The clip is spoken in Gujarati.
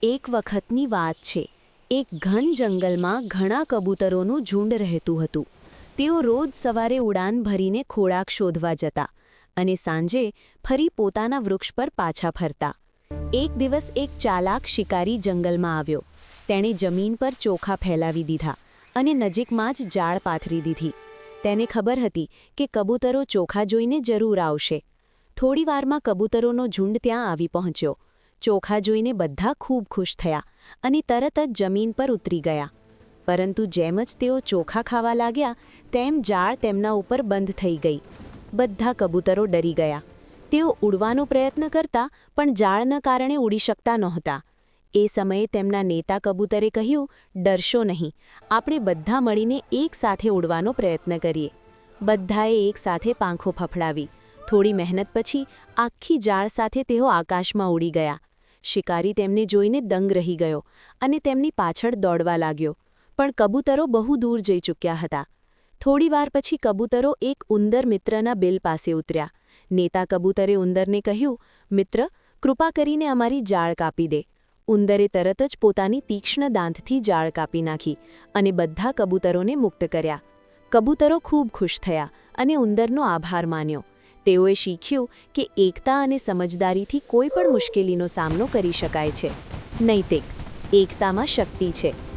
એક વખતની વાત છે. એક ઘન જંગલમાં ઘણા કબૂતરોનું ઝુંડ રહેતું હતું. તેઓ રોજ સવારે ઉડાન ભરીને ખોરાક શોધવા જતા અને સાંજે ફરી પોતાના વૃક્ષ પર પાછા ફરતા. એક દિવસ એક ચાલાક શિકારી જંગલમાં આવ્યો. તેણે જમીન પર ચોખા ફેલાવી દીધા અને નજીકમાં જ જાળ પાથરી દીધી. તેને ખબર હતી કે કબૂતરો ચોખા જોઈને જરૂર આવશે. થોડી વારમાં કબૂતરોનો ઝુંડ ત્યાં આવી પહોંચ્યો. ચોખા જોઈને બધા ખૂબ ખુશ થયા અને તરત જ જમીન પર ઉતરી ગયા. પરંતુ જેમ જ તેઓ ચોખા ખાવા લાગ્યા તેમ જાળ તેમના ઉપર બંધ થઈ ગઈ. બધા કબૂતરો ડરી ગયા. તેઓ ઉડવાનો પ્રયત્ન કરતા પણ જાળના કારણે ઉડી શકતા નહોતા. એ સમયે તેમના નેતા કબૂતરે કહ્યું, ડરશો નહીં, આપણે બધા મળીને એક સાથે ઉડવાનો પ્રયત્ન કરીએ. બધાએ એક સાથે પાંખો ફફડાવી. થોડી મહેનત પછી આખી જાળ સાથે તેઓ આકાશમાં ઉડી ગયા. શિકારી તેમને જોઈને દંગ રહી ગયો અને તેમની પાછળ દોડવા લાગ્યો. પણ કબૂતરો બહુ દૂર જઈ ચૂક્યા હતા. થોડીવાર પછી કબૂતરો એક ઉંદર મિત્રના બિલ પાસે ઉતર્યા. નેતા કબૂતરે ઉંદરને કહ્યું, મિત્ર, કૃપા કરીને અમારી જાળ કાપી દે. ઉંદરે તરત જ પોતાની તીક્ષ્ણ દાંતથી જાળ કાપી નાખી અને બધા કબૂતરોને મુક્ત કર્યા. કબૂતરો ખૂબ ખુશ થયા અને ઉંદરનો આભાર માન્યો. તેઓએ શીખ્યું કે એકતા અને સમજદારીથી કોઈ પણ મુશ્કેલીનો સામનો કરી શકાય છે. નૈતિક એકતામાં શક્તિ છે.